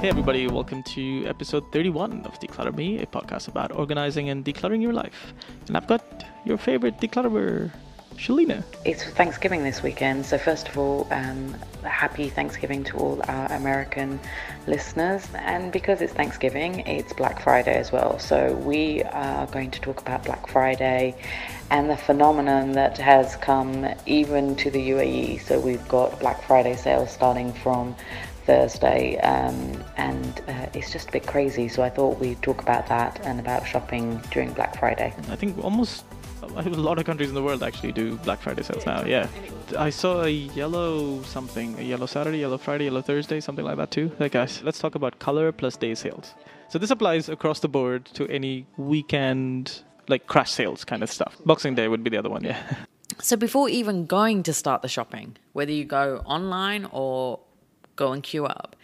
Hey everybody, welcome to episode 31 of Declutter Me, a podcast about organizing and decluttering your life. And I've got your favorite declutterer, Shelina. It's Thanksgiving this weekend, so first of all, happy Thanksgiving to all our American listeners. And because it's Thanksgiving, it's Black Friday as well. So we are going to talk about Black Friday and the phenomenon that has come even to the UAE. So we've got Black Friday sales starting from Thursday, and it's just a bit crazy. So I thought we'd talk about that and about shopping during Black Friday. I think almost a lot of countries in the world actually do Black Friday sales now, yeah. I saw a yellow Saturday, yellow Friday, yellow Thursday, something like that too. Hey guys, let's talk about color plus day sales. So this applies across the board to any weekend, like crash sales kind of stuff. Boxing Day would be the other one, yeah. So before even going to start the shopping, whether you go online or go and queue up,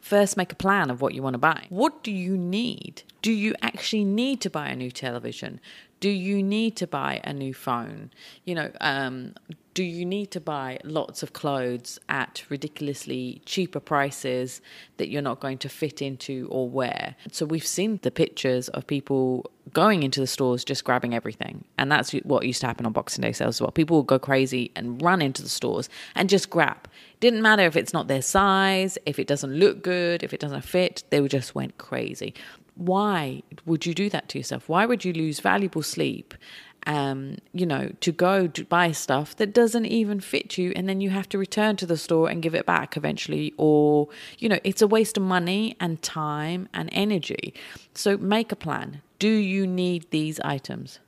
first make a plan of what you want to buy. What do you need? Do you actually need to buy a new television? Do you need to buy a new phone? Do you need to buy lots of clothes at ridiculously cheaper prices that you're not going to fit into or wear? So we've seen the pictures of people going into the stores just grabbing everything. And that's what used to happen on Boxing Day sales as well. People would go crazy and run into the stores and just grab. Didn't matter if it's not their size, if it doesn't look good, if it doesn't fit, they just went crazy. Why would you do that to yourself? Why would you lose valuable sleep, to go to buy stuff that doesn't even fit you, and then you have to return to the store and give it back eventually? Or, it's a waste of money and time and energy. So make a plan. Do you need these items?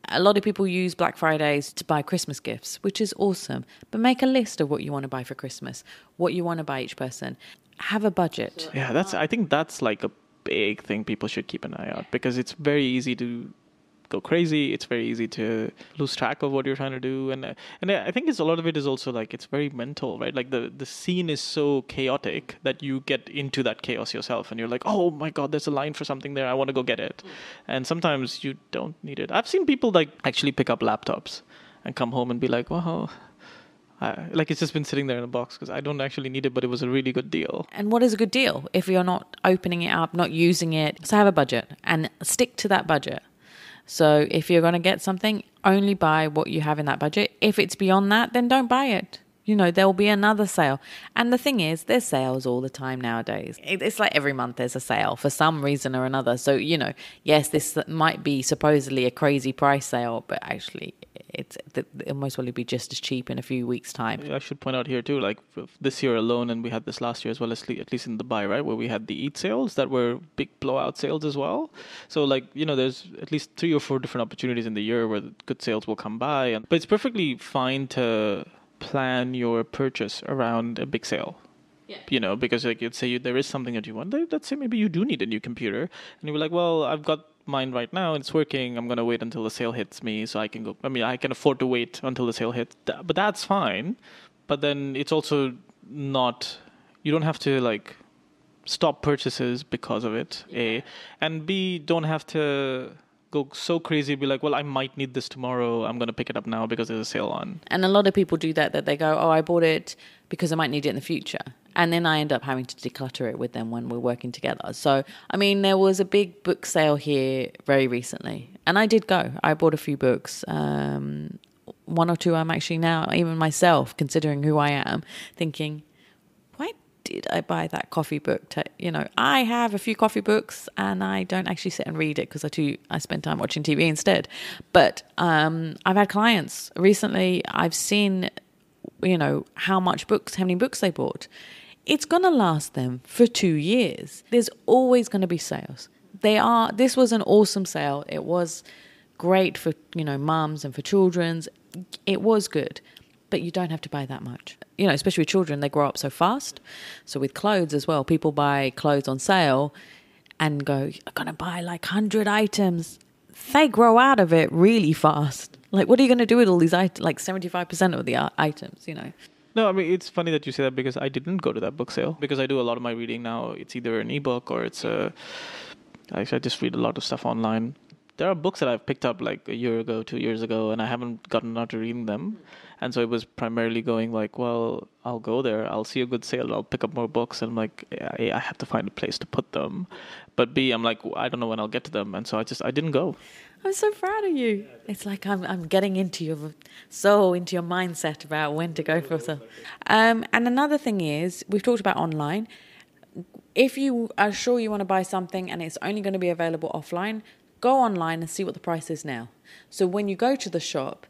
A lot of people use Black Fridays to buy Christmas gifts, which is awesome. But make a list of what you want to buy for Christmas, what you want to buy each person. Have a budget. Yeah, I think that's like a big thing people should keep an eye out, because it's very easy to go crazy. It's very easy to lose track of what you're trying to do, and I think a lot of it is also like it's very mental, right? Like the scene is so chaotic that you get into that chaos yourself, and you're like, oh my god, there's a line for something there, I want to go get it. And sometimes you don't need it. I've seen people like actually pick up laptops and come home and be like, wow, like it's just been sitting there in a box because I don't actually need it, but it was a really good deal. And what is a good deal if you're not opening it up, not using it? So have a budget and stick to that budget. So if you're going to get something, only buy what you have in that budget. If it's beyond that, then don't buy it. There'll be another sale. And the thing is, there's sales all the time nowadays. It's like every month there's a sale for some reason or another. So, yes, this might be supposedly a crazy price sale, but actually it'll most probably be just as cheap in a few weeks' time. I should point out here too, like this year alone, and we had this last year as well, at least in Dubai, right, where we had the Eid sales that were big blowout sales as well. So there's at least 3 or 4 different opportunities in the year where the good sales will come by. But it's perfectly fine to plan your purchase around a big sale. Yeah. Because like you'd say there is something that you want. Let's say maybe you do need a new computer, and you're like, well, I've got mine right now and it's working. I'm gonna wait until the sale hits me so I can go. I can afford to wait until the sale hits, but that's fine. But then it's also not. You don't have to like stop purchases because of it. A, and B, don't have to go so crazy, be like, well, I might need this tomorrow, I'm going to pick it up now because there's a sale on. And a lot of people do that they go, oh, I bought it because I might need it in the future. And then I end up having to declutter it with them when we're working together. So, there was a big book sale here very recently. And I did go. I bought a few books. 1 or 2 I'm actually now, even myself, considering who I am, thinking, why did I buy that coffee book? I have a few coffee books and I don't actually sit and read it because I spend time watching TV instead. But I've had clients recently. I've seen, how many books they bought. It's going to last them for 2 years. There's always going to be sales. This was an awesome sale. It was great for, mums and for children's. It was good. But you don't have to buy that much. Especially with children, they grow up so fast. So with clothes as well, people buy clothes on sale and go, I'm going to buy like 100 items. They grow out of it really fast. Like, what are you going to do with all these items? Like 75% of the items, No, it's funny that you say that because I didn't go to that book sale. Because I do a lot of my reading now. It's either an ebook or I just read a lot of stuff online. There are books that I've picked up like a year ago, 2 years ago, and I haven't gotten around to reading them. And so it was primarily going like, well, I'll go there, I'll see a good sale, I'll pick up more books, and I'm like, I have to find a place to put them. But B, I'm like, I don't know when I'll get to them, and so I didn't go. I'm so proud of you. It's like I'm getting into your mindset about when to go for stuff. And another thing is, we've talked about online. If you are sure you want to buy something and it's only going to be available offline, go online and see what the price is now. So when you go to the shop,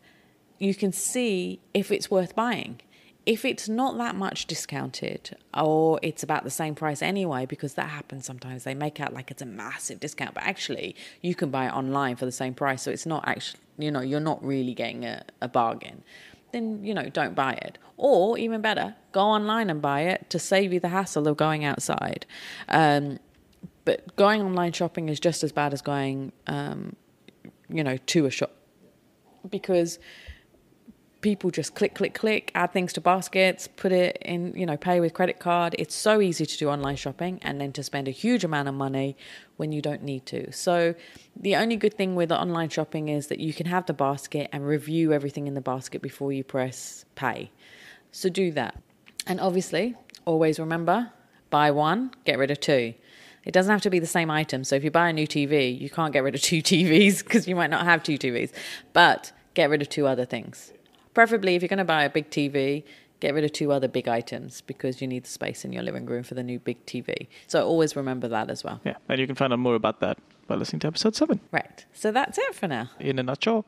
you can see if it's worth buying. If it's not that much discounted, or it's about the same price anyway, because that happens sometimes, they make out like it's a massive discount, but actually you can buy it online for the same price. So it's not actually, you're not really getting a bargain. Then, don't buy it. Or even better, go online and buy it to save you the hassle of going outside. But going online shopping is just as bad as going, to a shop, because people just click, add things to baskets, put it in, pay with credit card. It's so easy to do online shopping and then to spend a huge amount of money when you don't need to. So the only good thing with online shopping is that you can have the basket and review everything in the basket before you press pay. So do that. And obviously, always remember, buy one, get rid of two. It doesn't have to be the same item. So if you buy a new TV, you can't get rid of two TVs because you might not have two TVs. But get rid of two other things. Preferably, if you're going to buy a big TV, get rid of two other big items because you need the space in your living room for the new big TV. So always remember that as well. Yeah, and you can find out more about that by listening to episode 7. Right. So that's it for now. In a nutshell,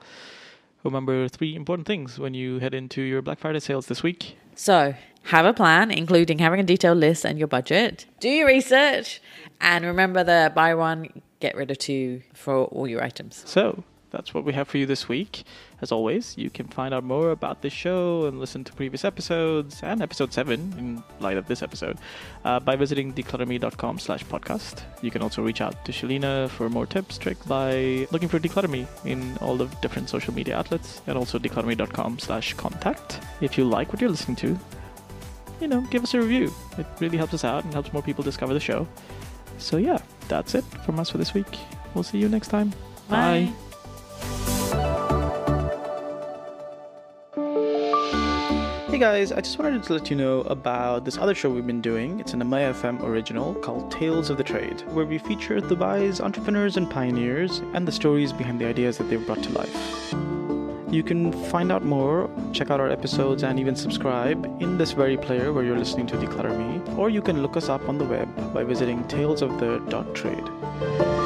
remember 3 important things when you head into your Black Friday sales this week. So have a plan, including having a detailed list and your budget. Do your research. And remember the buy one, get rid of two for all your items. So that's what we have for you this week. As always, you can find out more about this show and listen to previous episodes and episode 7 in light of this episode by visiting declutterme.com/podcast. You can also reach out to Shelina for more tips, tricks by looking for Declutter Me in all the different social media outlets, and also declutterme.com/contact. If you like what you're listening to, give us a review. It really helps us out and helps more people discover the show. So yeah, that's it from us for this week. We'll see you next time. Bye. Hey guys, I just wanted to let you know about this other show we've been doing. It's an Amaya FM original called Tales of the Trade, where we feature Dubai's entrepreneurs and pioneers and the stories behind the ideas that they've brought to life. You can find out more, check out our episodes, and even subscribe in this very player where you're listening to Declutter Me, or you can look us up on the web by visiting talesofthe.trade.